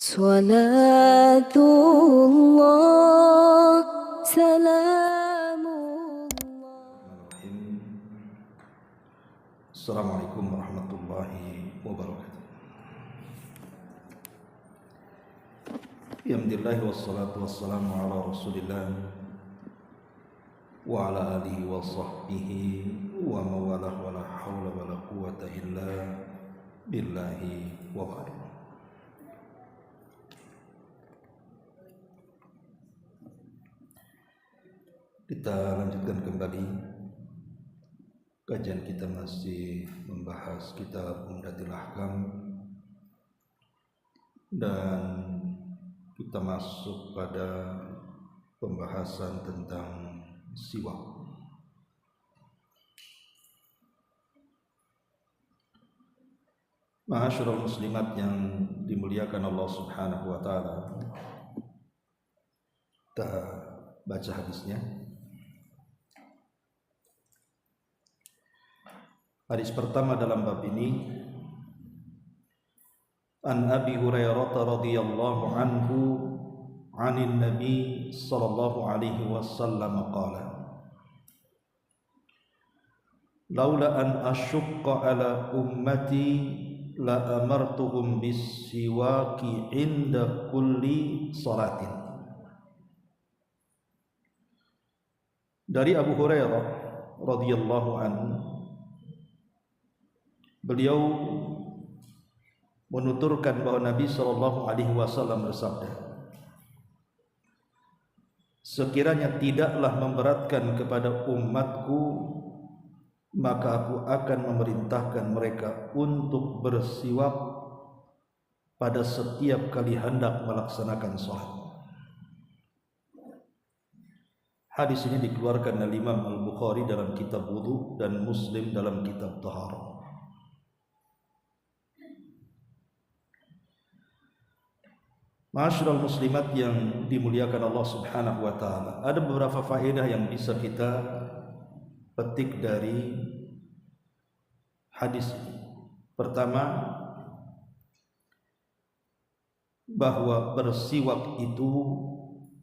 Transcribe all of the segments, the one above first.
Salatullah, salamullah. Assalamualaikum warahmatullahi wabarakatuh. Alhamdulillah wassalatu wassalamu ala rasulillah wa ala alihi wa sahbihi wa mawalah wa la hawla wa la quwata illa billahi wa ba'd. Kita lanjutkan kembali kajian kita, masih membahas kitab Umdatul Ahkam, dan kita masuk pada pembahasan tentang siwak. Ma'asyiral muslimat yang dimuliakan Allah Subhanahu wa taala, kita baca hadisnya. Hadis pertama dalam bab ini, An Abi Hurairah radhiyallahu anhu 'anin Nabi sallallahu alaihi wasallam qala, laula an asyqa ala ummati la amartuhum bis siwaki inda kulli salatin. Dari Abu Hurairah radhiyallahu anhu, beliau menuturkan bahwa Nabi sallallahu alaihi wasallam bersabda, sekiranya tidaklah memberatkan kepada umatku, maka aku akan memerintahkan mereka untuk bersiwak pada setiap kali hendak melaksanakan sholat. Hadis ini dikeluarkan oleh Imam Al-Bukhari dalam kitab wudu dan Muslim dalam kitab taharah. Ma'asyiral muslimat yang dimuliakan Allah Subhanahu wa taala, ada beberapa faedah yang bisa kita petik dari hadis ini. Pertama, bahwa bersiwak itu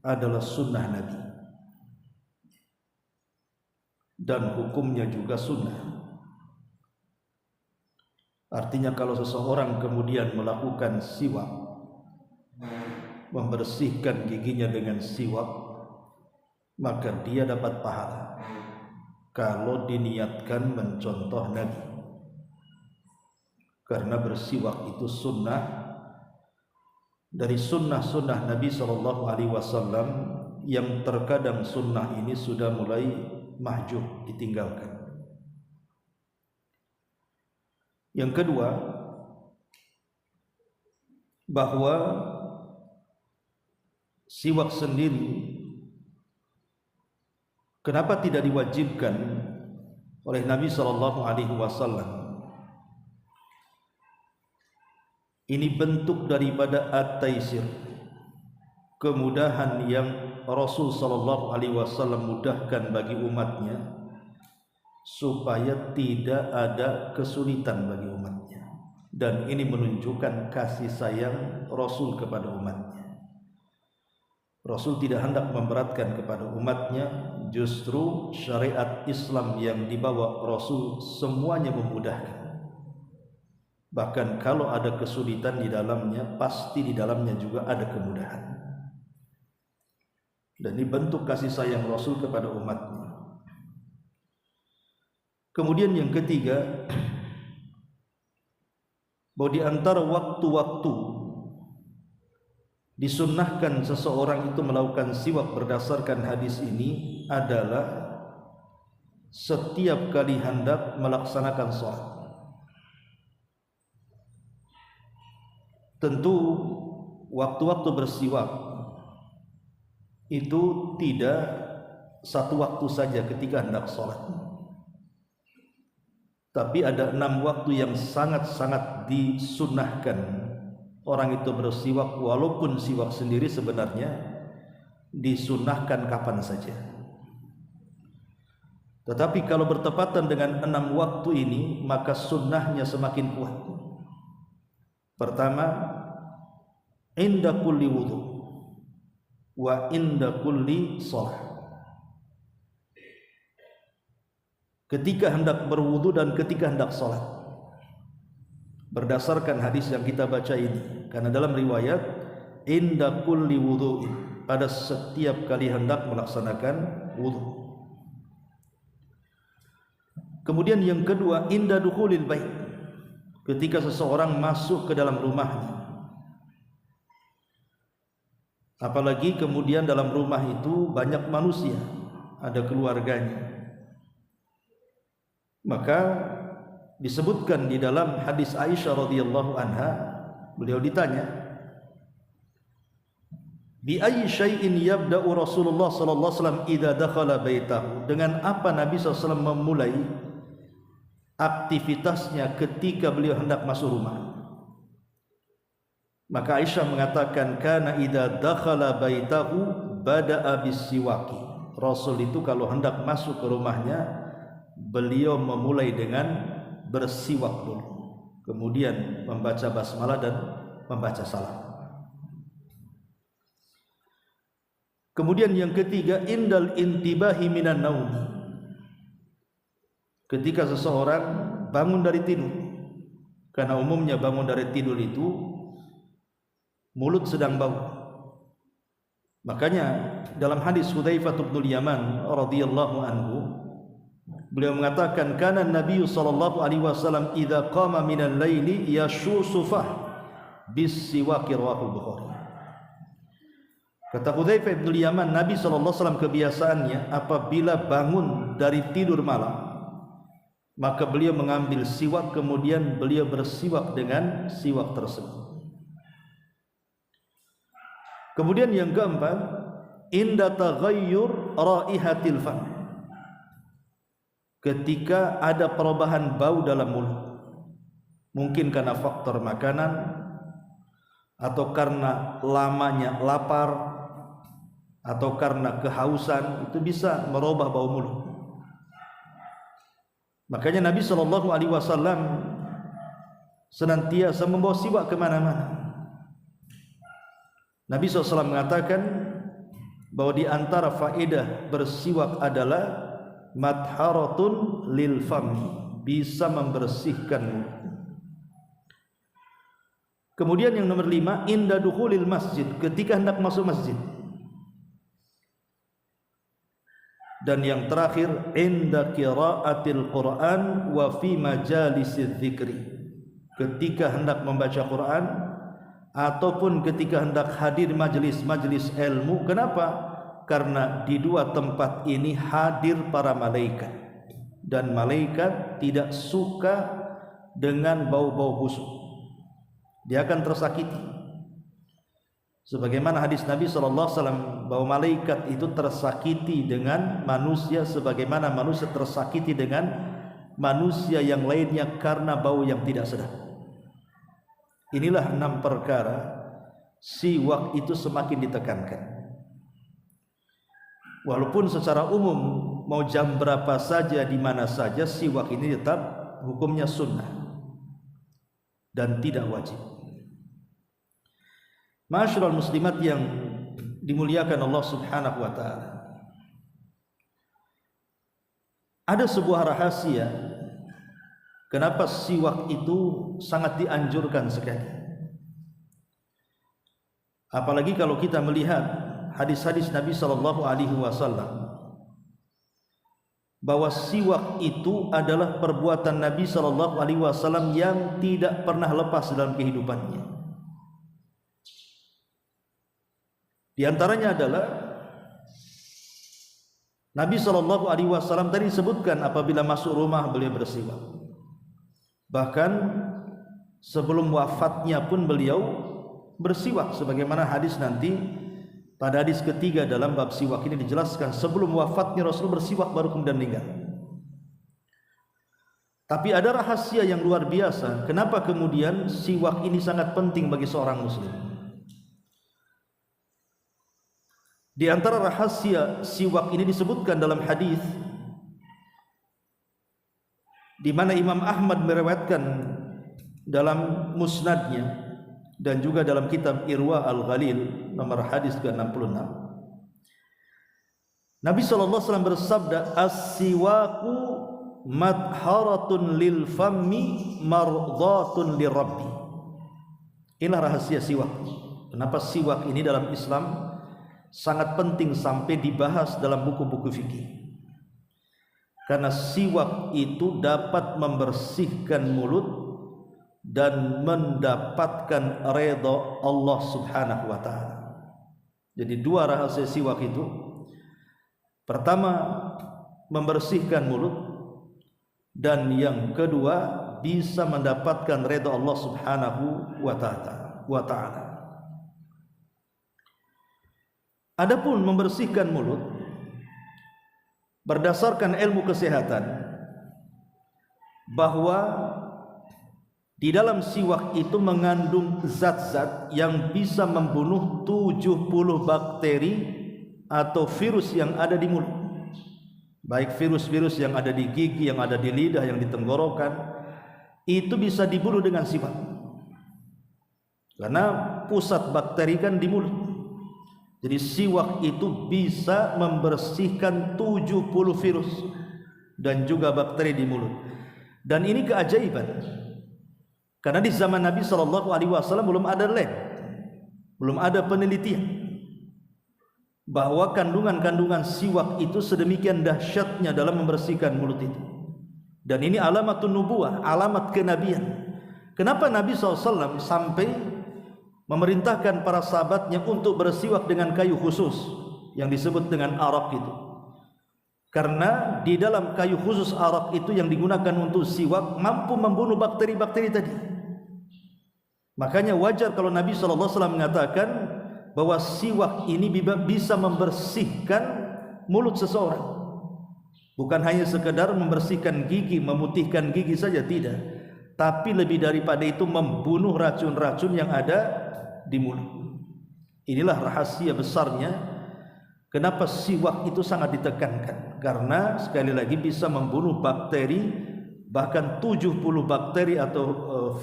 adalah sunnah Nabi dan hukumnya juga sunnah. Artinya kalau seseorang kemudian melakukan siwak, membersihkan giginya dengan siwak, maka dia dapat pahala kalau diniatkan mencontoh Nabi. Karena bersiwak itu sunnah dari sunnah-sunnah Nabi SAW, yang terkadang sunnah ini sudah mulai mahjub, ditinggalkan. Yang kedua, bahwa siwak sendiri kenapa tidak diwajibkan oleh Nabi SAW? Ini bentuk daripada at-taisir, kemudahan yang Rasul SAW mudahkan bagi umatnya supaya tidak ada kesulitan bagi umatnya, dan ini menunjukkan kasih sayang Rasul kepada umatnya. Rasul tidak hendak memberatkan kepada umatnya, justru syariat Islam yang dibawa Rasul semuanya memudahkan. Bahkan kalau ada kesulitan di dalamnya, pasti di dalamnya juga ada kemudahan. Dan ini bentuk kasih sayang Rasul kepada umatnya. Kemudian yang ketiga, bahwa di antara waktu-waktu disunnahkan seseorang itu melakukan siwak berdasarkan hadis ini adalah setiap kali hendak melaksanakan sholat. Tentu waktu-waktu bersiwak itu tidak satu waktu saja ketika hendak sholat, tapi ada 6 waktu yang sangat-sangat disunnahkan orang itu bersiwak, walaupun siwak sendiri sebenarnya disunnahkan kapan saja. Tetapi kalau bertepatan dengan 6 waktu ini, maka sunnahnya semakin kuat. Pertama, inda kulli wudu wa inda kulli shalah. Ketika hendak berwudu dan ketika hendak salat. Berdasarkan hadis yang kita baca ini, karena dalam riwayat inda kulli wudu, pada setiap kali hendak melaksanakan wudu. Kemudian yang kedua, inda dukhulil bait, ketika seseorang masuk ke dalam rumahnya. Apalagi kemudian dalam rumah itu banyak manusia, ada keluarganya. Maka disebutkan di dalam hadis Aisyah radhiyallahu anha, beliau ditanya, bi ayyi syai'in yabda'u Rasulullah sallallahu alaihi wasallam idza dakhala baitahu, dengan apa Nabi SAW memulai aktivitasnya ketika beliau hendak masuk rumah. Maka Aisyah mengatakan, kana idza dakhala baitahu bada'a bis-siwaki. Rasul itu kalau hendak masuk ke rumahnya, beliau memulai dengan bersiwak dulu, kemudian membaca basmalah dan membaca salam. Kemudian yang ketiga, indal intibahi minan naum, ketika seseorang bangun dari tidur. Karena umumnya bangun dari tidur itu mulut sedang bau. Makanya dalam hadis Hudzaifah bin Yaman radhiyallahu anhu, beliau mengatakan, kana Nabi sallallahu alaihi wasallam idza qama minal laili yashusufah bis-siwaki, rawahu Bukhari. Kata Hudzaifah bin Yaman, Nabi sallallahu alaihi wasallam kebiasaannya apabila bangun dari tidur malam, maka beliau mengambil siwak, kemudian beliau bersiwak dengan siwak tersebut. Kemudian yang keempat, inda taghayyur raihatil fam, ketika ada perubahan bau dalam mulut, mungkin karena faktor makanan, atau karena lamanya lapar, atau karena kehausan, itu bisa merubah bau mulut. Makanya Nabi SAW senantiasa membawa siwak kemana-mana. Nabi SAW mengatakan bahwa di antara faedah bersiwak adalah madharatun lil fami, bisa membersihkan mulut. Kemudian yang nomor 5, inda dukhulil masjid, ketika hendak masuk masjid. Dan yang terakhir, inda qiraatil Quran wa fi majalisiz dzikri, ketika hendak membaca Quran ataupun ketika hendak hadir majelis-majelis ilmu. Kenapa? Karena di dua tempat ini hadir para malaikat, dan malaikat tidak suka dengan bau-bau busuk, dia akan tersakiti. Sebagaimana hadis Nabi SAW, bahwa malaikat itu tersakiti dengan manusia sebagaimana manusia tersakiti dengan manusia yang lainnya karena bau yang tidak sedap. Inilah 6 perkara siwak itu semakin ditekankan. Walaupun secara umum mau jam berapa saja, di mana saja, siwak ini tetap hukumnya sunnah dan tidak wajib. Ma'asyiral muslimat yang dimuliakan Allah Subhanahu wa taala, ada sebuah rahasia kenapa siwak itu sangat dianjurkan sekali. Apalagi kalau kita melihat hadis-hadis Nabi sallallahu alaihi wasallam, bahwa siwak itu adalah perbuatan Nabi sallallahu alaihi wasallam yang tidak pernah lepas dalam kehidupannya. Di antaranya adalah Nabi sallallahu alaihi wasallam tadi disebutkan apabila masuk rumah beliau bersiwak. Bahkan sebelum wafatnya pun beliau bersiwak, sebagaimana hadis nanti pada hadis ketiga dalam bab siwak ini dijelaskan, sebelum wafatnya Rasul bersiwak baru kemudian meninggal. Tapi ada rahasia yang luar biasa, kenapa kemudian siwak ini sangat penting bagi seorang muslim. Di antara rahasia siwak ini disebutkan dalam hadis di mana Imam Ahmad meriwayatkan dalam musnadnya dan juga dalam kitab Irwa Al-Ghalil nomor hadis ke-66, Nabi SAW bersabda, as-siwaku madharatun lil fammi mardhatun lirabbi. Inilah rahasia siwak. Kenapa siwak ini dalam Islam sangat penting sampai dibahas dalam buku-buku fikih. Karena siwak itu dapat membersihkan mulut dan mendapatkan redha Allah Subhanahu wa taala. Jadi dua rahasia siwak itu. Pertama, membersihkan mulut, dan yang kedua bisa mendapatkan redha Allah Subhanahu wa taala. Adapun membersihkan mulut berdasarkan ilmu kesehatan, bahwa di dalam siwak itu mengandung zat-zat yang bisa membunuh 70 bakteri atau virus yang ada di mulut. Baik virus-virus yang ada di gigi, yang ada di lidah, yang di tenggorokan, itu bisa dibunuh dengan siwak. Karena pusat bakteri kan di mulut. Jadi siwak itu bisa membersihkan 70 virus dan juga bakteri di mulut. Dan ini keajaiban. Karena di zaman Nabi SAW belum ada lab, belum ada penelitian bahwa kandungan-kandungan siwak itu sedemikian dahsyatnya dalam membersihkan mulut itu. Dan ini alamatun nubuwah, alamat kenabian. Kenapa Nabi SAW sampai memerintahkan para sahabatnya untuk bersiwak dengan kayu khusus yang disebut dengan arak itu? Karena di dalam kayu khusus arak itu yang digunakan untuk siwak mampu membunuh bakteri-bakteri tadi. Makanya wajar kalau Nabi SAW mengatakan bahwa siwak ini bisa membersihkan mulut seseorang. Bukan hanya sekedar membersihkan gigi, memutihkan gigi saja, tidak. Tapi lebih daripada itu membunuh racun-racun yang ada di mulut. Inilah rahasia besarnya kenapa siwak itu sangat ditekankan. Karena sekali lagi bisa membunuh bakteri, bahkan 70 bakteri atau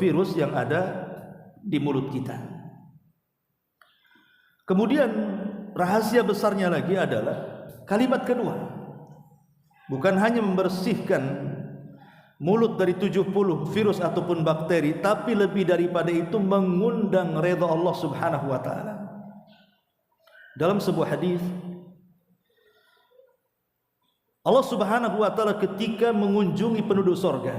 virus yang ada di mulut kita. Kemudian rahasia besarnya lagi adalah kalimat kedua. Bukan hanya membersihkan mulut dari 70 virus ataupun bakteri, tapi lebih daripada itu mengundang redha Allah Subhanahu wa taala. Dalam sebuah hadis, Allah Subhanahu wa taala ketika mengunjungi penduduk surga,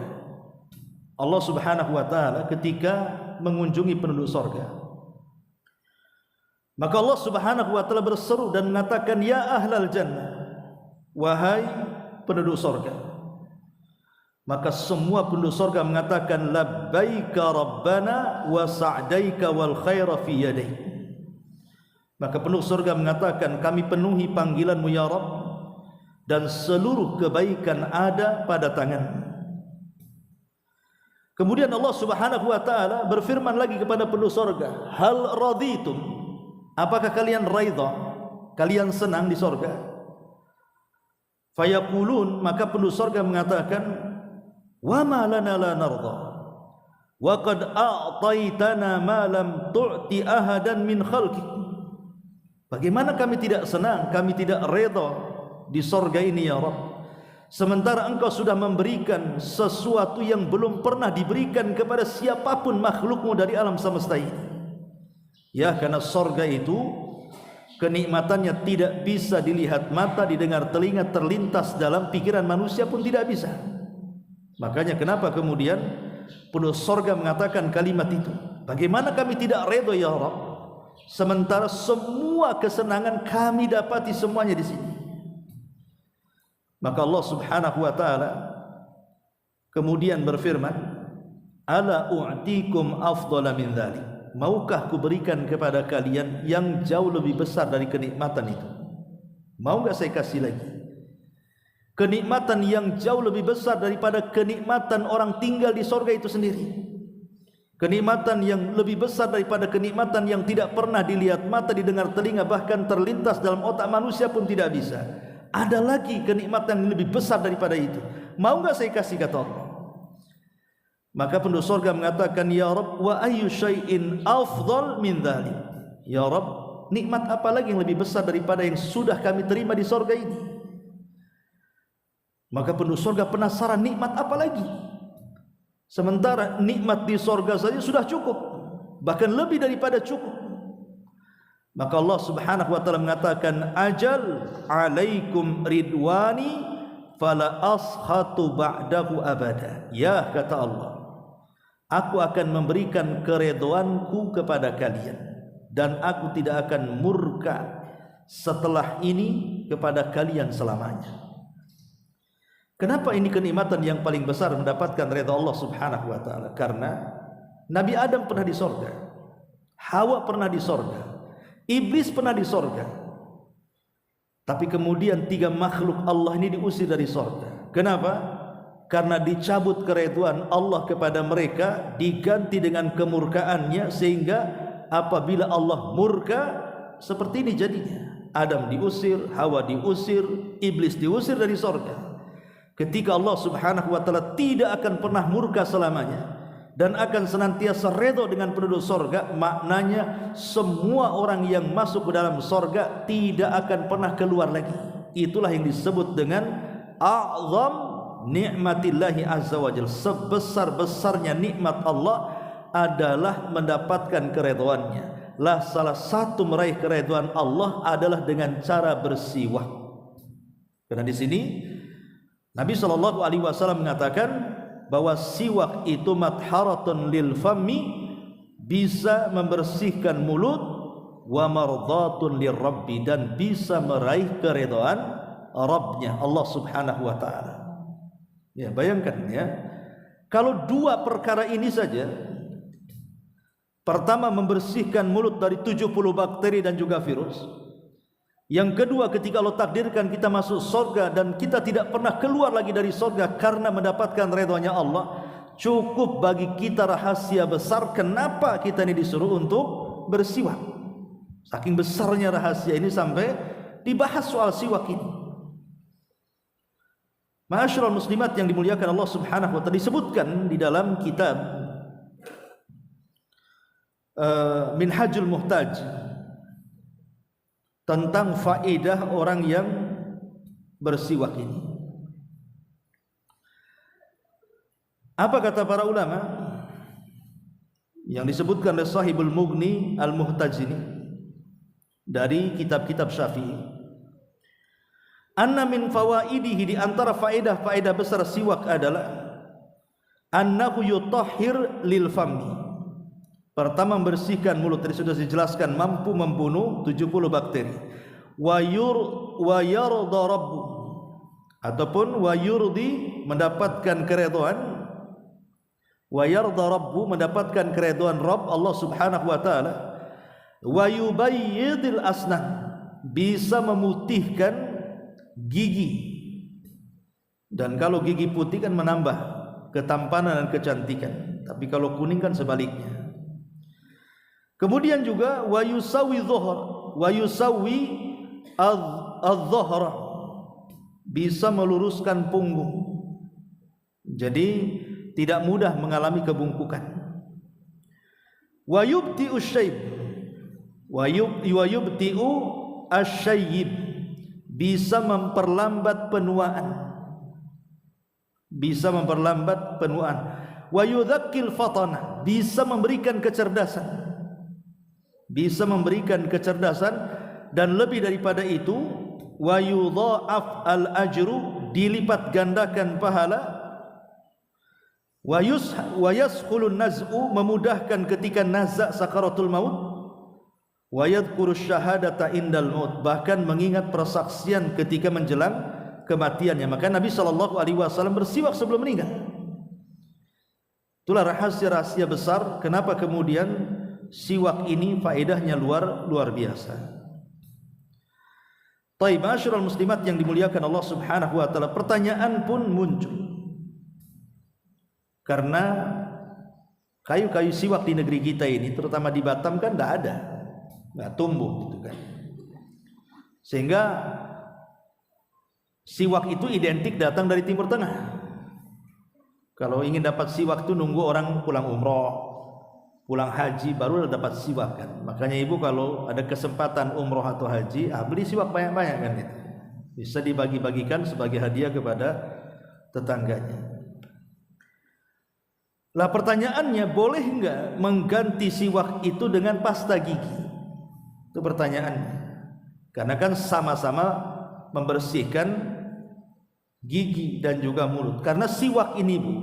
Allah Subhanahu wa taala ketika mengunjungi penduduk surga, maka Allah Subhanahu wa taala berseru dan mengatakan, ya ahlal jannah, wahai penduduk surga. Maka semua penduduk surga mengatakan, labbaika rabbana wa sa'daika wal khaira fi yadaik. Maka penduduk surga mengatakan, kami penuhi panggilanmu ya Rabb, dan seluruh kebaikan ada pada tanganmu. Kemudian Allah Subhanahu wa taala berfirman lagi kepada penduduk surga, hal raditum, apakah kalian raidha, kalian senang di surga? Fayaqulun, maka penduduk surga mengatakan, wa ma lana la narda wa qad a'taitana ma lam tu'ti ahadan min khalqik. Bagaimana kami tidak senang, kami tidak redha di surga ini ya Rabb, sementara engkau sudah memberikan sesuatu yang belum pernah diberikan kepada siapapun makhlukmu dari alam semesta ini. Ya, karena surga itu kenikmatannya tidak bisa dilihat mata, didengar telinga, terlintas dalam pikiran manusia pun tidak bisa. Makanya kenapa kemudian penduduk surga mengatakan kalimat itu, bagaimana kami tidak redha ya Rabb, sementara semua kesenangan kami dapati semuanya di sini. Maka Allah Subhanahu wa taala kemudian berfirman, ala u'tikum afdala min dzalik, maukah kuberikan kepada kalian yang jauh lebih besar dari kenikmatan itu? Mau enggak saya kasih lagi kenikmatan yang jauh lebih besar daripada kenikmatan orang tinggal di surga itu sendiri, kenikmatan yang lebih besar daripada kenikmatan yang tidak pernah dilihat mata, didengar telinga, bahkan terlintas dalam otak manusia pun tidak bisa. Ada lagi kenikmatan yang lebih besar daripada itu. Mau enggak saya kasih, kata Allah. Maka penduduk surga mengatakan, ya Rabb, wa ayyu syai'in afdal min dzalik. Ya Rabb, nikmat apa lagi yang lebih besar daripada yang sudah kami terima di surga ini? Maka penduduk surga penasaran, nikmat apa lagi? Sementara nikmat di surga saja sudah cukup, bahkan lebih daripada cukup. Maka Allah Subhanahu wa taala mengatakan, ajal alaikum ridwani fala ashatu ba'dahu abada. Ya, kata Allah, aku akan memberikan keridhoanku kepada kalian dan aku tidak akan murka setelah ini kepada kalian selamanya. Kenapa ini kenikmatan yang paling besar, mendapatkan ridha Allah Subhanahu wa taala? Karena Nabi Adam pernah di sorga, Hawa pernah di sorga, Iblis pernah di sorga. Tapi kemudian 3 makhluk Allah ini diusir dari sorga. Kenapa? Karena dicabut keridhaan Allah kepada mereka, diganti dengan kemurkaannya, sehingga apabila Allah murka, seperti ini jadinya. Adam diusir, Hawa diusir, Iblis diusir dari sorga. Ketika Allah Subhanahu wa taala tidak akan pernah murka selamanya dan akan senantiasa redha dengan penduduk sorga, maknanya semua orang yang masuk ke dalam sorga tidak akan pernah keluar lagi. Itulah yang disebut dengan a'zam ni'matillahi azza wa jalla. Sebesar-besarnya nikmat Allah adalah mendapatkan keridhaannya. Lah salah satu meraih keridhaan Allah adalah dengan cara bersiwak. Karena di sini Nabi SAW mengatakan bahwa siwak itu matharatun lil fammi, bisa membersihkan mulut, wa mardhatun lirabbi, dan bisa meraih keridhaan Rabbnya Allah Subhanahu wa taala. Ya, bayangkan ya, kalau 2 perkara ini saja, pertama membersihkan mulut dari 70 bakteri dan juga virus, yang kedua ketika Allah takdirkan kita masuk surga dan kita tidak pernah keluar lagi dari surga karena mendapatkan ridhonya Allah, cukup bagi kita rahasia besar kenapa kita ini disuruh untuk bersiwak. Saking besarnya rahasia ini sampai dibahas soal siwak ini. Ma'asyiral muslimat yang dimuliakan Allah Subhanahu wa taala, disebutkan di dalam kitab Minhajul Muhtaj tentang faedah orang yang bersiwak ini. Apa kata para ulama yang disebutkan oleh Sahibul Mughni Al-Muhtaj ini dari kitab-kitab Syafi'i? Anna min fawaidihi, di antara faedah-faedah besar siwak adalah annahu yutahhir lil fammi. Pertama, membersihkan mulut, tadi sudah dijelaskan, mampu membunuh 70 bakteri. Wa yarda rabbu, ataupun wa yurdi, mendapatkan keridhaan. Wa yarda rabbu, mendapatkan keridhaan Rabb Allah Subhanahu wa taala. Wa yubayyidil asnan, bisa memutihkan gigi. Dan kalau gigi putih kan menambah ketampanan dan kecantikan, tapi kalau kuning kan sebaliknya. Kemudian juga wa yusawi adh-dhahra, bisa meluruskan punggung, jadi tidak mudah mengalami kebungkukan. Wa yubti'u syayb, wa yubti'u asyayib, bisa memperlambat penuaan, bisa memperlambat penuaan. Wa yudzakkil fatana, bisa memberikan kecerdasan, bisa memberikan kecerdasan, dan lebih daripada itu, wa yudha'af al-ajru, dilipat gandakan pahala, wa yaskhulun naz'u, memudahkan ketika nazak sakaratul maut, wa yadhkuru syahadata indal maut, bahkan mengingat persaksian ketika menjelang kematiannya. Maka Nabi SAW bersiwak sebelum meninggal. Itulah rahasia-rahasia besar kenapa kemudian siwak ini faedahnya luar biasa. Taib, ma'asyiral muslimat yang dimuliakan Allah Subhanahu wa taala, pertanyaan pun muncul. Karena kayu-kayu siwak di negeri kita ini, terutama di Batam, kan enggak tumbuh gitu kan. Sehingga siwak itu identik datang dari Timur Tengah. Kalau ingin dapat siwak itu nunggu orang pulang umroh, pulang haji baru dapat siwak kan. Makanya ibu kalau ada kesempatan umroh atau haji, beli siwak banyak-banyak kan itu. Bisa dibagi-bagikan sebagai hadiah kepada tetangganya. Lah pertanyaannya, boleh enggak mengganti siwak itu dengan pasta gigi? Itu pertanyaannya. Karena kan sama-sama membersihkan gigi dan juga mulut. Karena siwak ini Bu,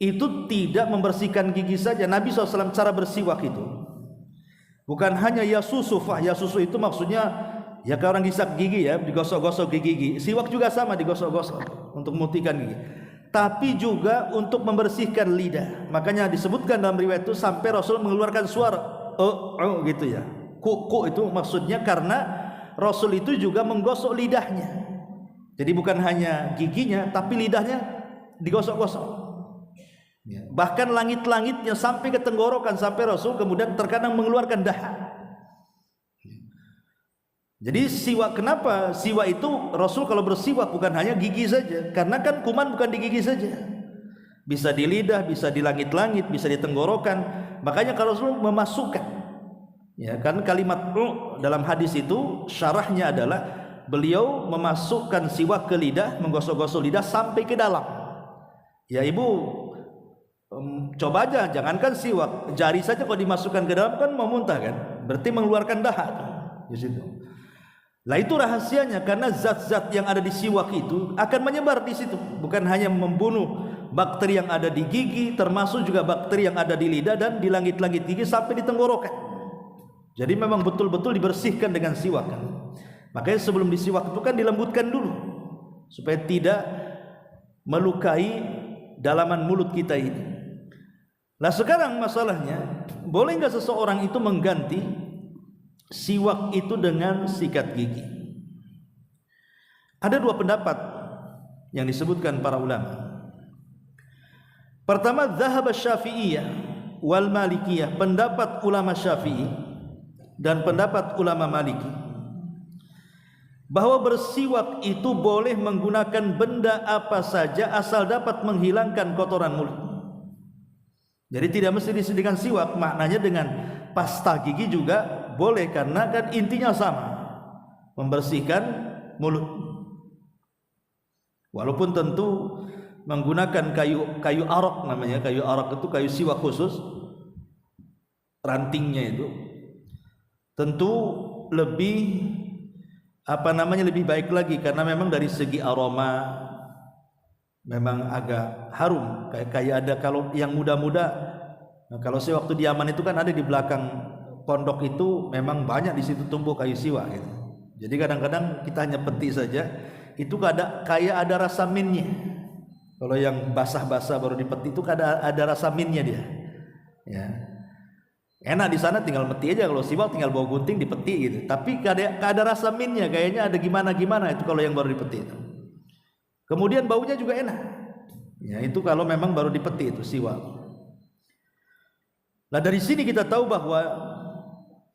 itu tidak membersihkan gigi saja. Nabi SAW cara bersiwak itu bukan hanya ya susu itu maksudnya ya kalau orang gisap gigi ya, digosok-gosok gigi. Siwak juga sama, digosok-gosok untuk memutihkan gigi. Tapi juga untuk membersihkan lidah. Makanya disebutkan dalam riwayat itu sampai Rasul mengeluarkan suara gitu ya. Ku itu maksudnya karena Rasul itu juga menggosok lidahnya. Jadi bukan hanya giginya, tapi lidahnya digosok-gosok. Ya. Bahkan langit-langitnya sampai ke tenggorokan, sampai Rasul kemudian terkadang mengeluarkan dahak. Jadi siwak, kenapa siwak itu Rasul kalau bersiwak bukan hanya gigi saja, karena kan kuman bukan di gigi saja, bisa di lidah, bisa di langit-langit, bisa di tenggorokan. Makanya kalau Rasul memasukkan, ya kan kalimat dalam hadis itu syarahnya adalah beliau memasukkan siwak ke lidah, menggosok-gosok lidah sampai ke dalam. Ya ibu coba aja, jangankan siwak, jari saja kalau dimasukkan ke dalam kan mau muntah kan, berarti mengeluarkan dahak di situ. Lah itu rahasianya, karena zat-zat yang ada di siwak itu akan menyebar di situ, bukan hanya membunuh bakteri yang ada di gigi, termasuk juga bakteri yang ada di lidah dan di langit-langit gigi sampai di tenggorokan. Jadi memang betul-betul dibersihkan dengan siwak kan. Makanya sebelum disiwak itu kan dilembutkan dulu supaya tidak melukai dalaman mulut kita ini. Nah sekarang masalahnya, boleh nggak seseorang itu mengganti siwak itu dengan sikat gigi? Ada dua pendapat yang disebutkan para ulama. Pertama, dzahab Syafi'iyah wal Malikiyah, pendapat ulama Syafi'i dan pendapat ulama Maliki, bahwa bersiwak itu boleh menggunakan benda apa saja asal dapat menghilangkan kotoran mulut. Jadi tidak mesti disediakan siwak, maknanya dengan pasta gigi juga boleh, karena kan intinya sama, membersihkan mulut. Walaupun tentu menggunakan kayu arok, namanya kayu arok itu kayu siwak khusus, rantingnya itu tentu lebih lebih baik lagi, karena memang dari segi aroma memang agak harum, kayak ada kalau yang muda-muda. Nah, kalau saya waktu di Yaman itu kan ada di belakang pondok itu memang banyak di situ tumbuh kayu siwak gitu. Jadi kadang-kadang kita hanya petik saja, itu kayak ada rasa minnya. Kalau yang basah-basah baru dipetik itu ada rasa minnya dia. Ya. Enak di sana tinggal meti aja, kalau siwak tinggal bawa gunting dipetik gitu. Tapi ada rasa minnya, kayaknya ada gimana itu kalau yang baru dipetik itu. Kemudian baunya juga enak. Ya, itu kalau memang baru dipetik itu siwak. Nah, dari sini kita tahu bahwa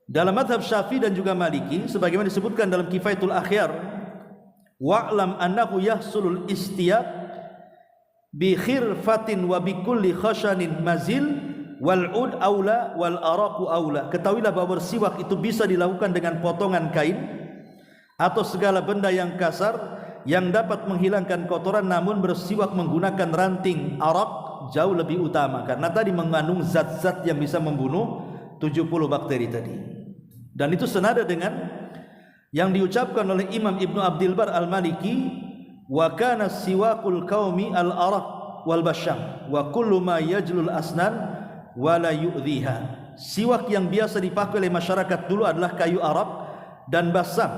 dalam mazhab Syafi'i dan juga Maliki, sebagaimana disebutkan dalam Kifayatul Akhyar, wa'lam annahu yahsulul istiyab bi khirfatin wa bi kulli khashanin mazil wal ud aula wal araqu aula. Ketahuilah bahwa bersiwak itu bisa dilakukan dengan potongan kain atau segala benda yang kasar yang dapat menghilangkan kotoran, namun bersiwak menggunakan ranting arak jauh lebih utama, karena tadi mengandung zat-zat yang bisa membunuh 70 bakteri tadi. Dan itu senada dengan yang diucapkan oleh Imam Ibnu Abdil Bar Al-Maliki, wa kana siwakul qaumi al-araq wal basham wa kullu ma yajlul asnan wa la yu'dhiha. Siwak yang biasa dipakai oleh masyarakat dulu adalah kayu araq dan basam,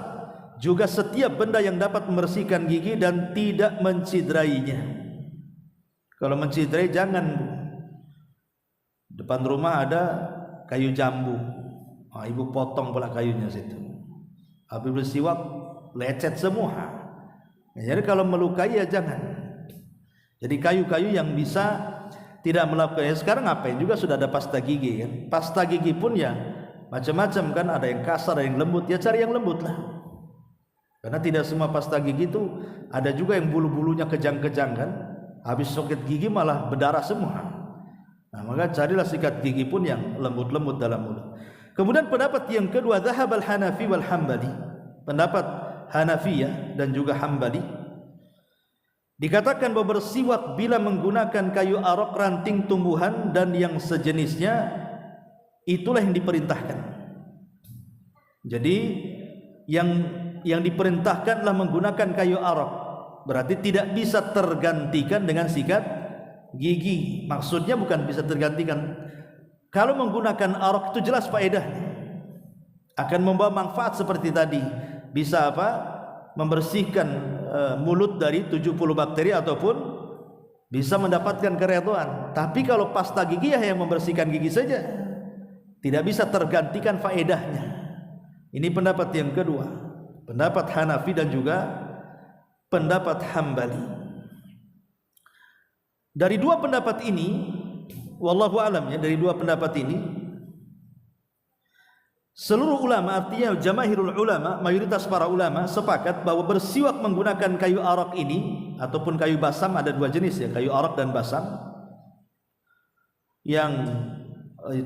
juga setiap benda yang dapat membersihkan gigi dan tidak menciderainya. Kalau menciderai jangan. Depan rumah ada kayu jambu, ibu potong pula kayunya situ. Habis bersiwak lecet semua. Jadi kalau melukai ya jangan. Jadi kayu-kayu yang bisa tidak melakukan. Sekarang ngapain juga sudah ada pasta gigi kan. Pasta gigi pun ya macam-macam kan, ada yang kasar, ada yang lembut. Ya cari yang lembut lah. Karena tidak semua pasta gigi itu, ada juga yang bulu-bulunya kejang-kejang kan. Habis sikat gigi malah berdarah semua. Nah, maka carilah sikat gigi pun yang lembut-lembut dalam mulut. Kemudian pendapat yang kedua, dzahab al-Hanafi wal Hambali. Pendapat Hanafiyah dan juga Hambali dikatakan bahwa bersiwak bila menggunakan kayu arok, ranting tumbuhan dan yang sejenisnya itulah yang diperintahkan. Jadi yang diperintahkanlah menggunakan kayu arok. Berarti tidak bisa tergantikan dengan sikat gigi. Maksudnya bukan bisa tergantikan. Kalau menggunakan arok itu jelas faedahnya. Akan membawa manfaat seperti tadi. Bisa apa? Membersihkan mulut dari 70 bakteri ataupun bisa mendapatkan keredoan. Tapi kalau pasta gigi yang membersihkan gigi saja, tidak bisa tergantikan faedahnya. Ini pendapat yang kedua, pendapat Hanafi dan juga pendapat Hambali. Dari dua pendapat ini, wallahu alam ya, dari dua pendapat ini seluruh ulama, artinya jamaahirul ulama, mayoritas para ulama sepakat bahwa bersiwak menggunakan kayu arak ini ataupun kayu basam, ada dua jenis ya, kayu arak dan basam, yang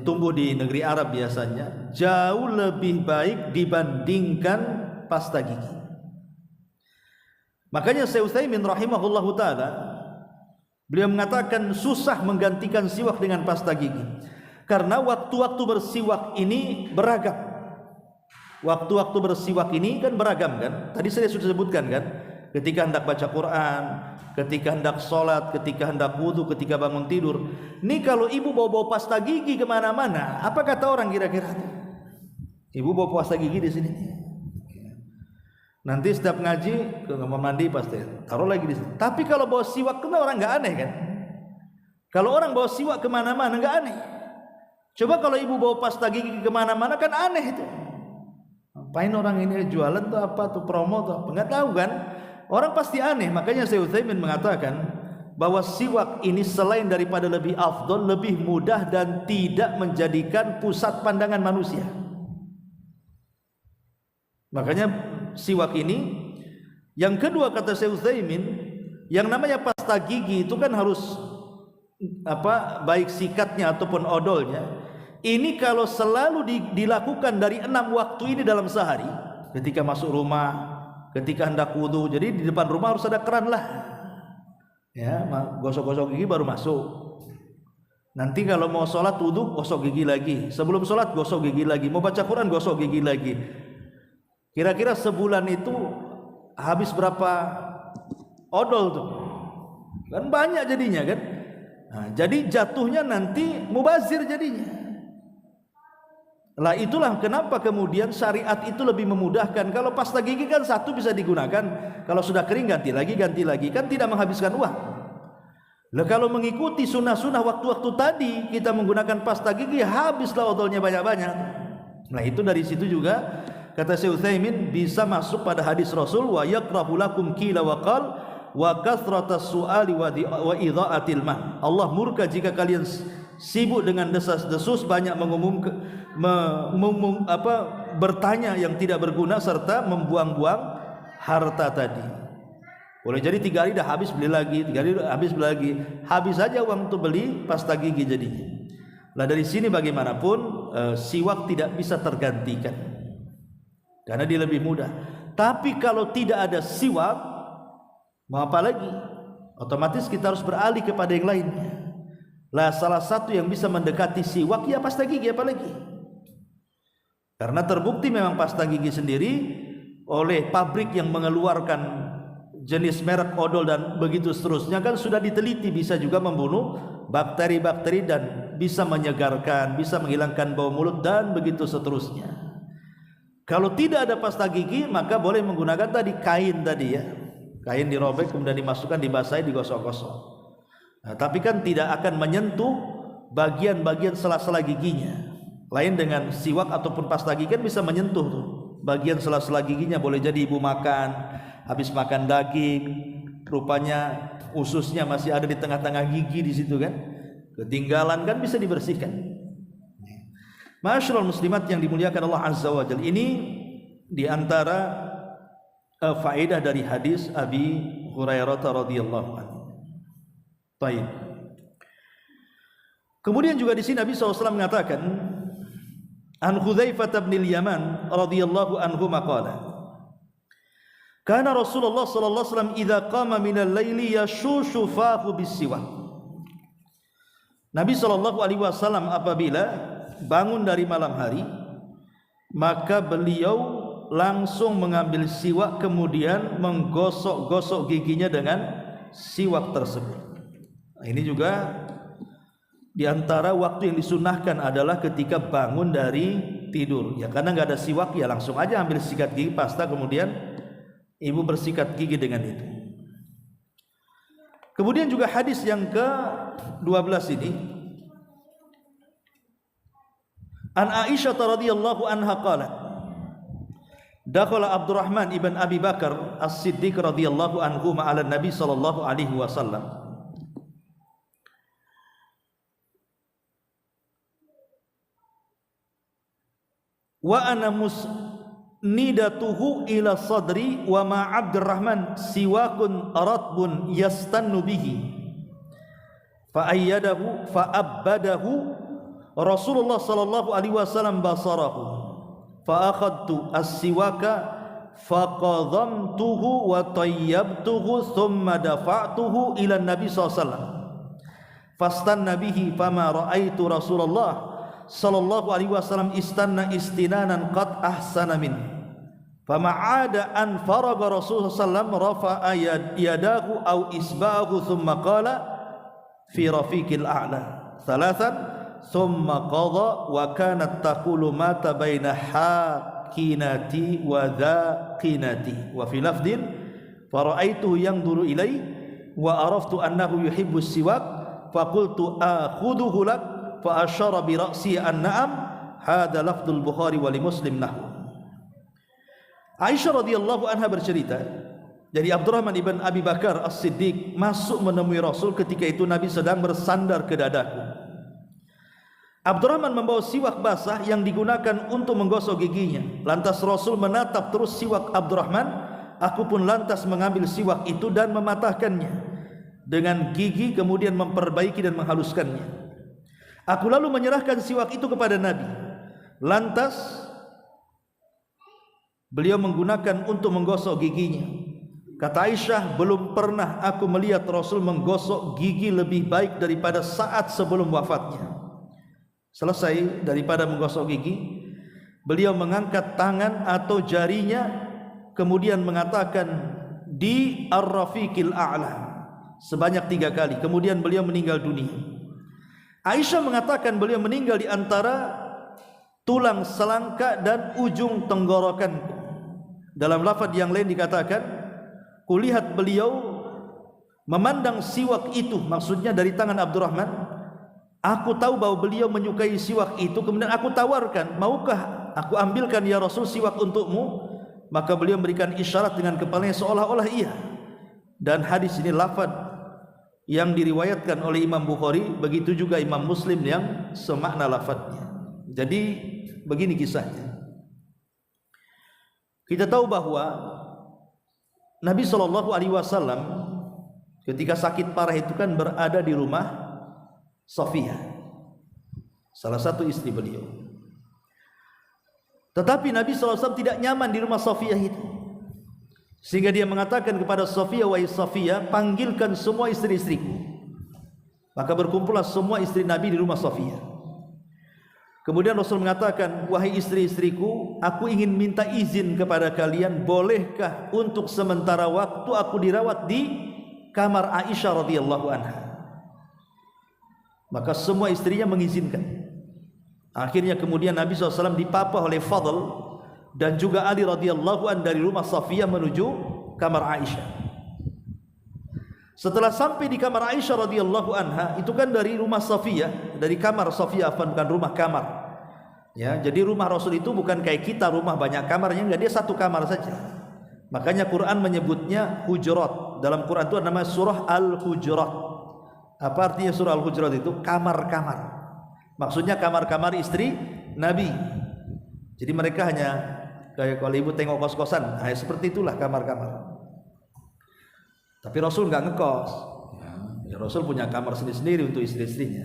tumbuh di negeri Arab biasanya, jauh lebih baik dibandingkan pasta gigi. Makanya Syekh Utsaimin rahimahullahu taala beliau mengatakan susah menggantikan siwak dengan pasta gigi karena waktu-waktu bersiwak ini beragam. Waktu-waktu bersiwak ini kan beragam kan? Tadi saya sudah sebutkan kan? Ketika hendak baca Quran, ketika hendak sholat, ketika hendak wudu, ketika bangun tidur. Ini kalau ibu bawa pasta gigi kemana-mana, apa kata orang kira-kira? Ibu bawa pasta gigi di sini. Nanti setiap ngaji ke kamar mandi pasti taruh lagi di sini. Tapi kalau bawa siwak kena orang nggak aneh kan? Kalau orang bawa siwak kemana-mana nggak aneh. Coba kalau ibu bawa pasta gigi kemana-mana kan aneh itu. Ngapain orang ini jualan tuh apa tuh, promo tuh apa? Nggak tahu kan? Orang pasti aneh. Makanya Syekh Utsaimin mengatakan bahwa siwak ini selain daripada lebih afdol, lebih mudah dan tidak menjadikan pusat pandangan manusia. Makanya siwak ini, yang kedua kata Syekh Utsaimin, yang namanya pasta gigi itu kan harus apa, baik sikatnya ataupun odolnya. Ini kalau selalu dilakukan dari 6 waktu ini dalam sehari, ketika masuk rumah, ketika hendak wudu, jadi di depan rumah harus ada keran lah. Ya, gosok-gosok gigi baru masuk. Nanti kalau mau sholat wudu, gosok gigi lagi. Sebelum sholat gosok gigi lagi. Mau baca Quran gosok gigi lagi. Kira-kira sebulan itu habis berapa odol tuh? Kan banyak jadinya kan? Nah, jadi jatuhnya nanti mubazir jadinya. Lah itulah kenapa kemudian syariat itu lebih memudahkan. Kalau pasta gigi kan satu bisa digunakan, kalau sudah kering ganti lagi, kan tidak menghabiskan uang. Lah kalau mengikuti sunnah-sunnah waktu-waktu tadi kita menggunakan pasta gigi, habislah odolnya banyak-banyak. Nah itu dari situ juga kata Syekh Utsaimin bisa masuk pada hadis Rasul, wa yakrahu lakum qila wa qal wa kathratas su'ali wa idha'atil ma. Allah murka jika kalian sibuk dengan desas-desus, banyak bertanya yang tidak berguna serta membuang-buang harta tadi. Boleh jadi 3 hari dah habis beli lagi, 3 hari habis beli lagi, habis saja uang untuk beli pasta gigi jadinya. Lah dari sini bagaimanapun siwak tidak bisa tergantikan karena dia lebih mudah. Tapi kalau tidak ada siwak, mau apa lagi? Otomatis kita harus beralih kepada yang lainnya. Lah salah satu yang bisa mendekati siwak ya pasta gigi, apalagi karena terbukti memang pasta gigi sendiri oleh pabrik yang mengeluarkan jenis merek odol dan begitu seterusnya kan sudah diteliti bisa juga membunuh bakteri-bakteri dan bisa menyegarkan, bisa menghilangkan bau mulut dan begitu seterusnya. Kalau tidak ada pasta gigi maka boleh menggunakan tadi kain tadi ya, kain dirobek kemudian dimasukkan, dibasahi, digosok-gosok. Nah, tapi kan tidak akan menyentuh bagian-bagian sela-sela giginya. Lain dengan siwak ataupun pasta gigi kan bisa menyentuh tuh bagian sela-sela giginya. Boleh jadi ibu makan, habis makan daging, rupanya ususnya masih ada di tengah-tengah gigi di situ kan, ketinggalan kan bisa dibersihkan. Ma'asyiral muslimat yang dimuliakan Allah Azza wa Jalla, ini diantara faedah dari hadis Abi Hurairah radhiyallahu anhu. Baik. Kemudian juga di sini Nabi SAW mengatakan, an Hudzaifah bin al-Yaman radhiyallahu anhu maqala, kana Rasulullah sallallahu alaihi wasallam idza qama min al-laili yashushu fahu bis-siwak. Nabi sallallahu alaihi wasallam apabila bangun dari malam hari, maka beliau langsung mengambil siwak kemudian menggosok-gosok giginya dengan siwak tersebut. Ini juga di antara waktu yang disunahkan adalah ketika bangun dari tidur. Ya karena nggak ada siwak, ya langsung aja ambil sikat gigi pasta, kemudian ibu bersikat gigi dengan itu. Kemudian juga hadis yang ke-12 ini, an Aisyah radhiyallahu anha qalat, dakhala Abdurrahman ibn Abi Bakar As-Siddiq radhiyallahu anhu ma'ala Nabi sallallahu alaihi wasallam. Wa ana musnidatuhu ila sadri wa ma Abdurrahman siwakun ratbun yastannu bihi fa ayyadahu fa abadahu Rasulullah sallallahu alaihi wasallam basarahu fa akhadtu as-siwaka fa qadhamtuhu wa tayyabtuhu thumma dafa'tuhu ila Nabi sallallahu alaihi wasallam fastanna bihi fama ra'aitu Rasulullah sallallahu alaihi wasallam istanna istinanan qad ahsana min fama ada an faraga Rasulullah sallam rafa'a yadahu aw isba'ahu thumma qala fi rafiqil a'la thalathan thumma qadha wa kanat taqulu mata baina hakinati wa dhaqinati wa fi lafdin fara'aituhu yanzuru ilai wa araftu annahu yuhibbu siwak faqultu akhudhuhu lak fa asyara bi ra'si an-na'am. Hadza lafdzul Bukhari wa li Muslim nahwu. Aisyah radhiyallahu anha bercerita, jadi Abdurrahman ibn Abi Bakar As-Siddiq masuk menemui Rasul ketika itu Nabi sedang bersandar ke dadaku. Abdurrahman membawa siwak basah yang digunakan untuk menggosok giginya. Lantas Rasul menatap terus siwak Abdurrahman. Aku pun lantas mengambil siwak itu dan mematahkannya dengan gigi, kemudian memperbaiki dan menghaluskannya. Aku lalu menyerahkan siwak itu kepada Nabi. Lantas beliau menggunakan untuk menggosok giginya. Kata Aisyah, belum pernah aku melihat Rasul menggosok gigi lebih baik daripada saat sebelum wafatnya. Selesai daripada menggosok gigi, beliau mengangkat tangan atau jarinya, kemudian mengatakan di ar-rafiqil a'la sebanyak 3 kali. Kemudian beliau meninggal dunia. Aisyah mengatakan beliau meninggal di antara tulang selangka dan ujung tenggorokanku. Dalam lafaz yang lain dikatakan, kulihat beliau memandang siwak itu, maksudnya dari tangan Abdurrahman. Aku tahu bahwa beliau menyukai siwak itu, kemudian aku tawarkan, maukah aku ambilkan ya Rasul siwak untukmu? Maka beliau memberikan isyarat dengan kepalanya seolah-olah iya. Dan hadis ini lafaz yang diriwayatkan oleh Imam Bukhari, begitu juga Imam Muslim yang semakna lafadznya. Jadi begini kisahnya. Kita tahu bahwa Nabi SAW ketika sakit parah itu kan berada di rumah Safiyah, salah satu istri beliau. Tetapi Nabi SAW tidak nyaman di rumah Safiyah itu, sehingga dia mengatakan kepada Safiyah, wahai Safiyah, panggilkan semua istri-istriku. Maka berkumpullah semua istri Nabi di rumah Safiyah. Kemudian Rasul mengatakan, wahai istri-istriku, aku ingin minta izin kepada kalian, bolehkah untuk sementara waktu aku dirawat di kamar Aisyah radhiyallahu anha? Maka semua istrinya mengizinkan. Akhirnya kemudian Nabi SAW dipapah oleh Fadl dan juga Ali radhiyallahu an dari rumah Safiyah menuju kamar Aisyah. Setelah sampai di kamar Aisyah radhiyallahu anha, itu kan dari rumah Safiyah, dari kamar Safiyah, bukan rumah kamar. Ya, jadi rumah Rasul itu bukan kayak kita rumah banyak kamarnya, enggak, dia satu kamar saja. Makanya Quran menyebutnya hujurat. Dalam Quran itu namanya surah Al-Hujurat. Apa artinya surah Al-Hujurat itu? Kamar-kamar. Maksudnya kamar-kamar istri Nabi. Jadi mereka hanya kayak kalau ibu tengok kos-kosan, seperti itulah kamar-kamar. Tapi Rasul nggak ngekos, Ya, Rasul punya kamar sendiri-sendiri untuk istri-istrinya.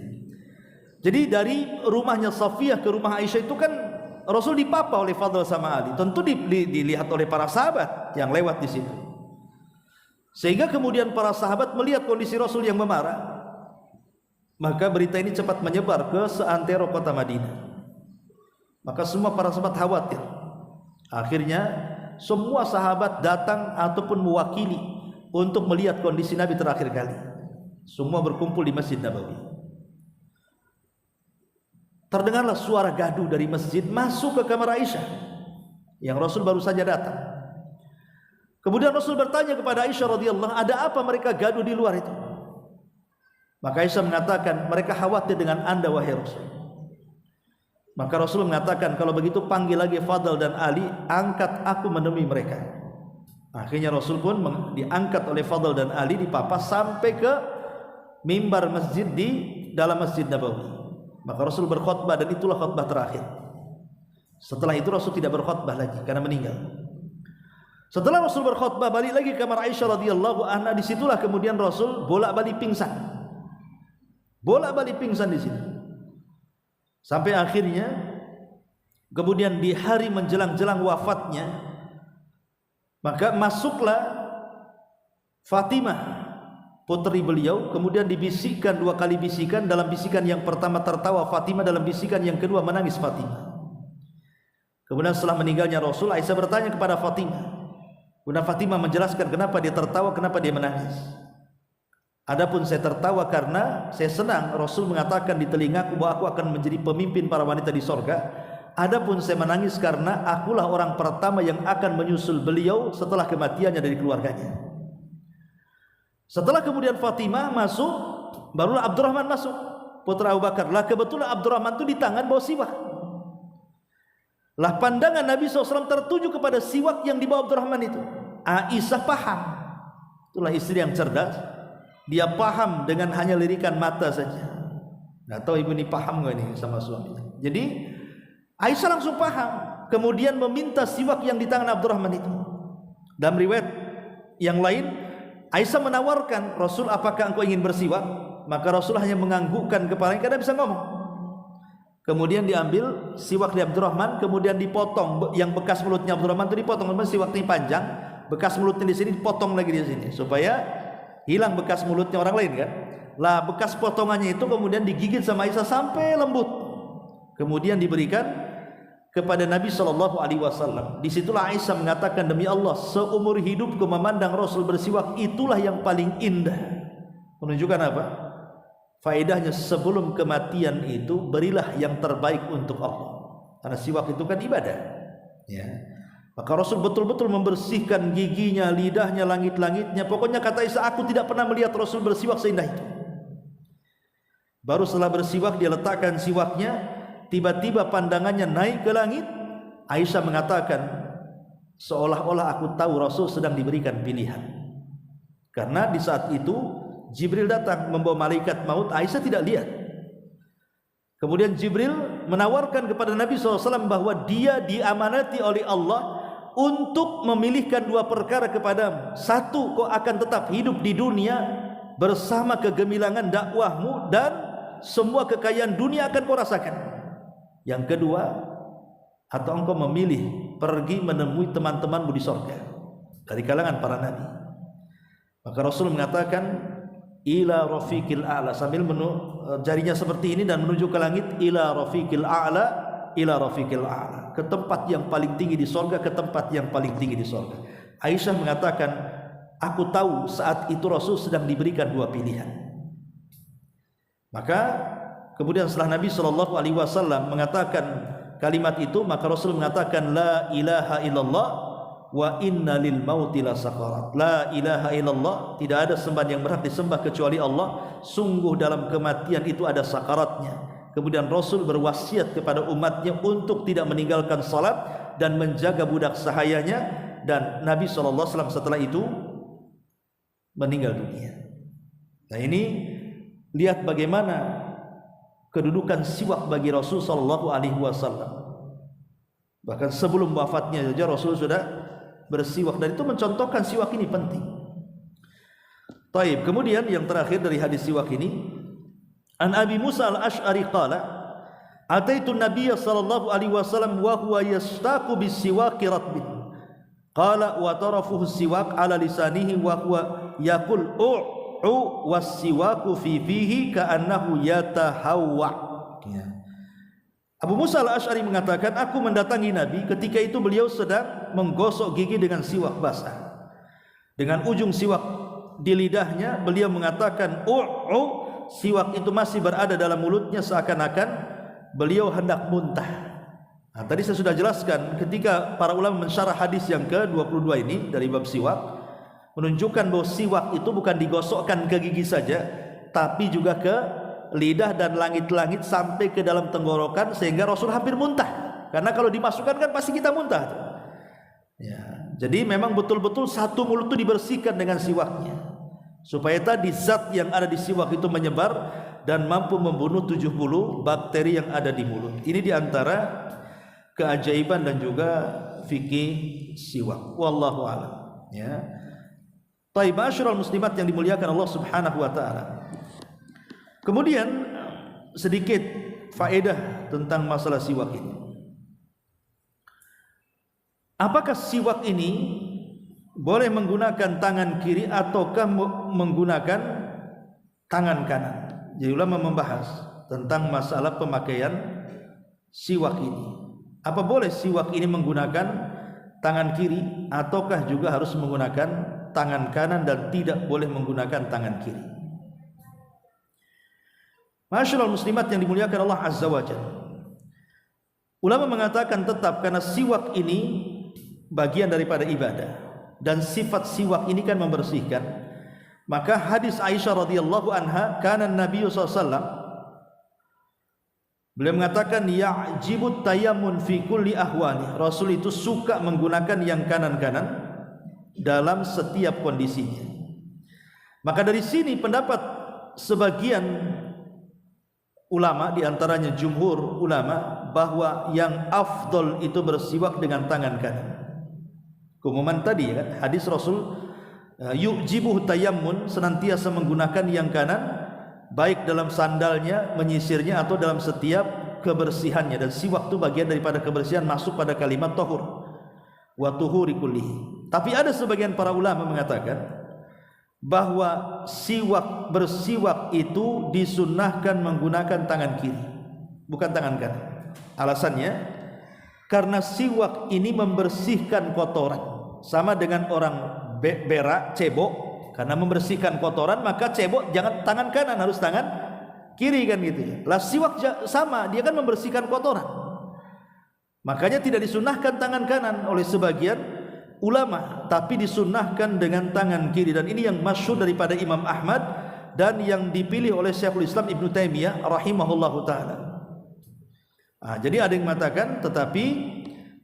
Jadi dari rumahnya Safiyah ke rumah Aisyah itu kan Rasul dipapa oleh Fadl sama Ali. Tentu dilihat oleh para sahabat yang lewat di situ. Sehingga kemudian para sahabat melihat kondisi Rasul yang memarah. Maka berita ini cepat menyebar ke seantero kota Madinah. Maka semua para sahabat khawatir. Akhirnya semua sahabat datang ataupun mewakili untuk melihat kondisi Nabi terakhir kali. Semua berkumpul di Masjid Nabawi. Terdengarlah suara gaduh dari masjid masuk ke kamar Aisyah yang Rasul baru saja datang. Kemudian Rasul bertanya kepada Aisyah radhiyallahu, ada apa mereka gaduh di luar itu? Maka Aisyah mengatakan, mereka khawatir dengan Anda wahai Rasul. Maka Rasul mengatakan, kalau begitu panggil lagi Fadl dan Ali, angkat aku menemui mereka. Akhirnya Rasul pun diangkat oleh Fadl dan Ali, dipapa sampai ke mimbar masjid di dalam Masjid Nabawi. Maka Rasul berkhutbah dan itulah khutbah terakhir. Setelah itu Rasul tidak berkhutbah lagi karena meninggal. Setelah Rasul berkhutbah, balik lagi ke kamar Aisyah radhiyallahu anha. Disitulah kemudian Rasul bolak-balik pingsan. Bolak-balik pingsan di sini. Sampai akhirnya kemudian di hari menjelang-jelang wafatnya, maka masuklah Fatimah putri beliau, kemudian dibisikkan 2 kali bisikan. Dalam bisikan yang pertama tertawa Fatimah, dalam bisikan yang kedua menangis Fatimah. Kemudian setelah meninggalnya Rasul, Aisyah bertanya kepada Fatimah. Kemudian Fatimah menjelaskan kenapa dia tertawa, kenapa dia menangis. Adapun saya tertawa karena saya senang Rasul mengatakan di telingaku bahwa aku akan menjadi pemimpin para wanita di sorga. Adapun saya menangis karena akulah orang pertama yang akan menyusul beliau setelah kematiannya dari keluarganya. Setelah kemudian Fatimah masuk, barulah Abdurrahman masuk, putra Abu Bakar. Lah kebetulan Abdurrahman itu di tangan bawa siwak. Lah pandangan Nabi SAW tertuju kepada siwak yang dibawa Abdurrahman itu. Aisyah paham. Itulah istri yang cerdas. Dia paham dengan hanya lirikan mata saja. Nggak tahu ibu ini paham nggak ini sama suaminya. Jadi Aisyah langsung paham. Kemudian meminta siwak yang di tangan Abdurrahman itu. Dalam riwayat yang lain, Aisyah menawarkan Rasul, apakah engkau ingin bersiwak? Maka Rasul hanya menganggukkan kepalanya karena bisa ngomong. Kemudian diambil siwak di Abdurrahman, kemudian dipotong. Yang bekas mulutnya Abdurrahman itu dipotong. Kemudian siwaknya panjang, bekas mulutnya di sini dipotong lagi di sini supaya hilang bekas mulutnya orang lain kan. Lah bekas potongannya itu kemudian digigit sama Aisyah sampai lembut. Kemudian diberikan kepada Nabi SAW. Disitulah Aisyah mengatakan, demi Allah, seumur hidupku memandang Rasul bersiwak itulah yang paling indah. Menunjukkan apa? Faedahnya sebelum kematian itu berilah yang terbaik untuk Allah. Karena siwak itu kan ibadah. Ya. Maka Rasul betul-betul membersihkan giginya, lidahnya, langit-langitnya. Pokoknya kata Aisyah, aku tidak pernah melihat Rasul bersiwak seindah itu. Baru setelah bersiwak dia letakkan siwaknya. Tiba-tiba pandangannya naik ke langit. Aisyah mengatakan, seolah-olah aku tahu Rasul sedang diberikan pilihan. Karena di saat itu Jibril datang membawa malaikat maut. Aisyah tidak lihat. Kemudian Jibril menawarkan kepada Nabi SAW bahwa dia diamanati oleh Allah untuk memilihkan 2 perkara kepadamu. Satu, kau akan tetap hidup di dunia bersama kegemilangan dakwahmu dan semua kekayaan dunia akan kau rasakan. Yang kedua, atau engkau memilih pergi menemui teman-temanmu di sorga dari kalangan para nabi. Maka Rasul mengatakan ila rafiqil a'la, sambil jarinya seperti ini dan menuju ke langit. Ila rafiqil a'la, ila rafiqil a'la, ke tempat yang paling tinggi di sorga, ke tempat yang paling tinggi di sorga. Aisyah mengatakan, aku tahu saat itu Rasul sedang diberikan 2 pilihan. Maka kemudian setelah Nabi SAW mengatakan kalimat itu, maka Rasul mengatakan la ilaha illallah wa inna lil mauti la sakarat. La ilaha illallah, tidak ada sembahan yang berhak disembah kecuali Allah, sungguh dalam kematian itu ada sakaratnya. Kemudian Rasul berwasiat kepada umatnya untuk tidak meninggalkan salat dan menjaga budak sahayanya, dan Nabi SAW setelah itu meninggal dunia. Nah ini lihat bagaimana kedudukan siwak bagi Rasul SAW. Bahkan sebelum wafatnya saja Rasul sudah bersiwak, dan itu mencontohkan siwak ini penting. Taib. Kemudian yang terakhir dari hadis siwak ini, an Abi Musa al-Asy'ari qala ataitu Nabiy sallallahu alaihi wasallam wa huwa yastaqu bis-siwaki ratbin qala wa tarafuhu siwak ala lisanihi wa huwa yaqul was-siwaku fi fihi ka'annahu yatahawwa. Ya. Abu Musa al-Asy'ari mengatakan, aku mendatangi Nabi ketika itu beliau sedang menggosok gigi dengan siwak basah. Dengan ujung siwak di lidahnya beliau mengatakan siwak itu masih berada dalam mulutnya seakan-akan beliau hendak muntah. Nah, tadi saya sudah jelaskan ketika para ulama mensyarah hadis yang ke-22 ini dari bab siwak, menunjukkan bahwa siwak itu bukan digosokkan ke gigi saja, tapi juga ke lidah dan langit-langit sampai ke dalam tenggorokan, sehingga Rasul hampir muntah. Karena kalau dimasukkan kan pasti kita muntah. Ya, jadi memang betul-betul satu mulut itu dibersihkan dengan siwaknya, supaya tadi zat yang ada di siwak itu menyebar dan mampu membunuh 70 bakteri yang ada di mulut. Ini diantara keajaiban dan juga fikih siwak. Wallahu a'lam. Ya. Taib, ma'asyiral muslimat yang dimuliakan Allah Subhanahu wa taala. Kemudian sedikit faedah tentang masalah siwak ini. Apakah siwak ini boleh menggunakan tangan kiri ataukah menggunakan tangan kanan? Jadi ulama membahas tentang masalah pemakaian siwak ini. Apa boleh siwak ini menggunakan tangan kiri ataukah juga harus menggunakan tangan kanan dan tidak boleh menggunakan tangan kiri? Ma'asyiral muslimat yang dimuliakan Allah Azza wa Jalla, ulama mengatakan tetap karena siwak ini bagian daripada ibadah dan sifat siwak ini kan membersihkan, maka hadis Aisyah radhiyallahu anha, kana Nabi sallallahu alaihi wasallam, beliau mengatakan ya'jibut tayammun fi kulli ahwani, Rasul itu suka menggunakan yang kanan-kanan dalam setiap kondisinya. Maka dari sini pendapat sebagian ulama, diantaranya jumhur ulama, bahwa yang afdol itu bersiwak dengan tangan kanan. Keumuman tadi kan, hadis Rasul yu'jibuh tayammun, senantiasa menggunakan yang kanan, baik dalam sandalnya, menyisirnya, atau dalam setiap kebersihannya. Dan siwak itu bagian daripada kebersihan, masuk pada kalimat tahur wa tuhuri kullihi. Tapi ada sebagian para ulama mengatakan bahwa bersiwak itu disunnahkan menggunakan tangan kiri, bukan tangan kanan. Alasannya karena siwak ini membersihkan kotoran, sama dengan orang berak, cebok. Karena membersihkan kotoran, maka cebok jangan tangan kanan, harus tangan kiri, kan gitu ya. Lah siwak sama, dia kan membersihkan kotoran, makanya tidak disunnahkan tangan kanan oleh sebagian ulama, tapi disunnahkan dengan tangan kiri. Dan ini yang masyhur daripada Imam Ahmad dan yang dipilih oleh Syekhul Islam Ibnu Taimiyah rahimahullahu taala. Jadi ada yang mengatakan, tetapi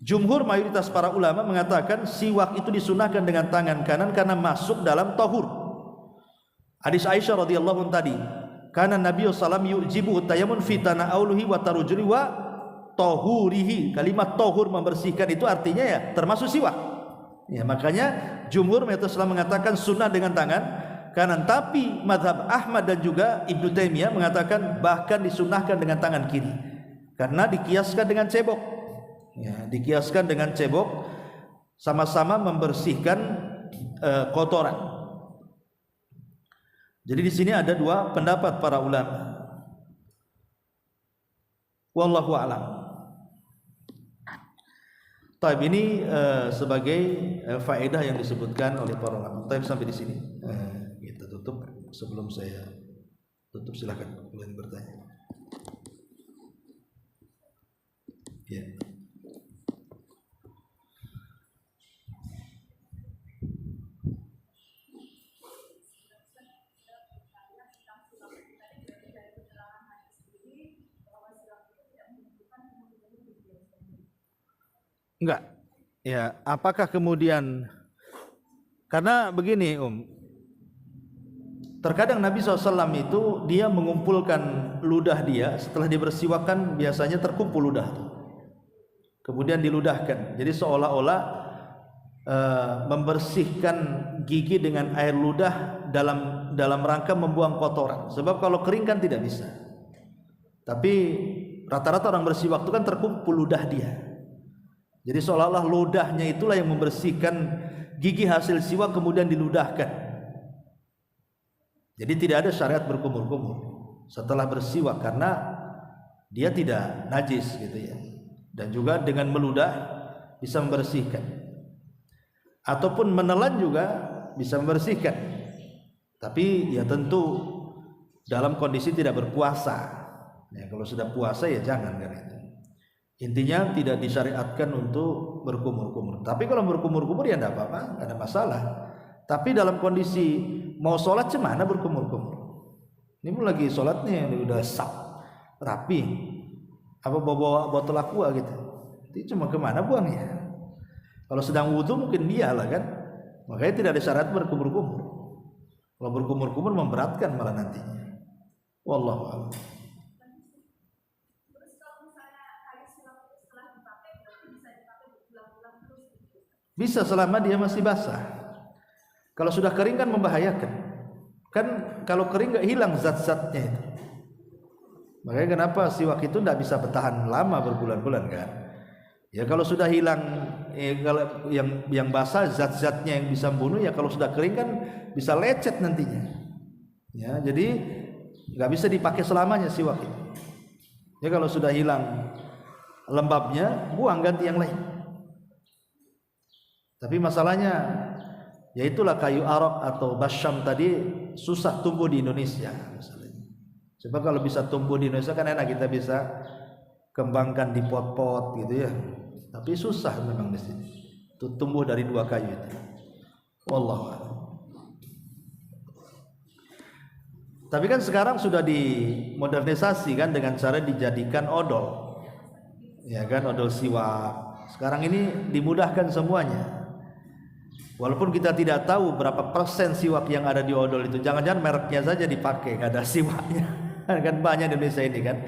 jumhur mayoritas para ulama mengatakan siwak itu disunnahkan dengan tangan kanan karena masuk dalam tahur. Hadis Aisyah radhiyallahu anha tadi, kana Nabi sallallahu alaihi wasallam yujibu tayammun fi tana'uluhi wa tarujuli wa tahurihi. Kalimat tahur, membersihkan, itu artinya ya termasuk siwak. Ya, makanya jumhur mayoritas ulama mengatakan sunnah dengan tangan kanan, tapi mazhab Ahmad dan juga Ibnu Taimiyah mengatakan bahkan disunnahkan dengan tangan kiri karena dikiaskan dengan cebok. Ya, dikiaskan dengan cebok, sama-sama membersihkan kotoran. Jadi di sini ada dua pendapat para ulama. Wallahu a'lam. Taib, ini sebagai faedah yang disebutkan oleh para ulama. Taib, sampai di sini kita tutup. Sebelum saya tutup, silakan boleh bertanya. Ya. Enggak. Ya, apakah kemudian, karena begini terkadang Nabi SAW itu dia mengumpulkan ludah dia, setelah dibersiwakan biasanya terkumpul ludah itu, kemudian diludahkan. Jadi seolah-olah membersihkan gigi dengan air ludah dalam rangka membuang kotoran. Sebab kalau kering kan tidak bisa. Tapi rata-rata orang bersiwak itu kan terkumpul ludah dia. Jadi seolah-olah ludahnya itulah yang membersihkan gigi hasil siwak kemudian diludahkan. Jadi tidak ada syariat berkumur-kumur setelah bersiwak karena dia tidak najis gitu ya. Dan juga dengan meludah bisa membersihkan. Ataupun menelan juga bisa membersihkan. Tapi ya tentu dalam kondisi tidak berpuasa. Ya, kalau sudah puasa ya jangan kan itu. Intinya tidak disyariatkan untuk berkumur-kumur. Tapi kalau berkumur-kumur ya tidak apa-apa, tidak ada masalah. Tapi dalam kondisi mau sholat cemana berkumur-kumur? Ini pun lagi sholatnya udah sap, rapi. Apa bawa botol aqua gitu? Itu cuma kemana buangnya? Kalau sedang wudhu mungkin dia lah kan. Makanya tidak ada syarat berkumur-kumur. Kalau berkumur-kumur memberatkan malah nantinya. Wallahu a'lam. Bisa selama dia masih basah. Kalau sudah kering kan membahayakan. Kan kalau kering nggak hilang zat-zatnya itu. Makanya kenapa siwak itu tidak bisa bertahan lama berbulan-bulan kan? Ya kalau sudah hilang, kalau yang basah zat-zatnya yang bisa membunuh ya kalau sudah kering kan bisa lecet nantinya. Ya jadi nggak bisa dipakai selamanya siwak itu. Ya kalau sudah hilang lembabnya buang ganti yang lain. Tapi masalahnya ya itulah kayu arok atau basyam tadi susah tumbuh di Indonesia misalnya. Sebab kalau bisa tumbuh di Indonesia kan enak, kita bisa kembangkan di pot-pot gitu ya. Tapi susah memang di sini. Itu tumbuh dari dua kayu itu. Wallahu a'lam. Tapi kan sekarang sudah dimodernisasi kan dengan cara dijadikan odol. Ya kan, odol siwak. Sekarang ini dimudahkan semuanya. Walaupun kita tidak tahu berapa persen siwak yang ada di odol itu, jangan-jangan mereknya saja dipakai, nggak ada siwaknya. Kan banyak di Indonesia ini kan,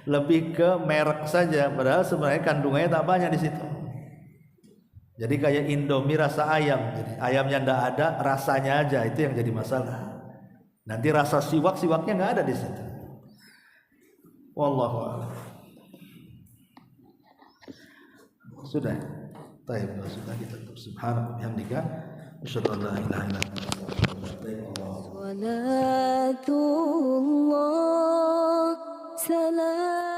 lebih ke merek saja, padahal sebenarnya kandungannya tak banyak di situ. Jadi kayak Indomie rasa ayam, jadi ayamnya ndak ada, rasanya aja itu yang jadi masalah. Nanti rasa siwaknya nggak ada di situ. Wallahu a'lam. Sudah. Baik, sudah kita tutup. Subhanallah bihamdika asyhadu an la ilaha illa anta astaghfiruka wa atubu ilaik.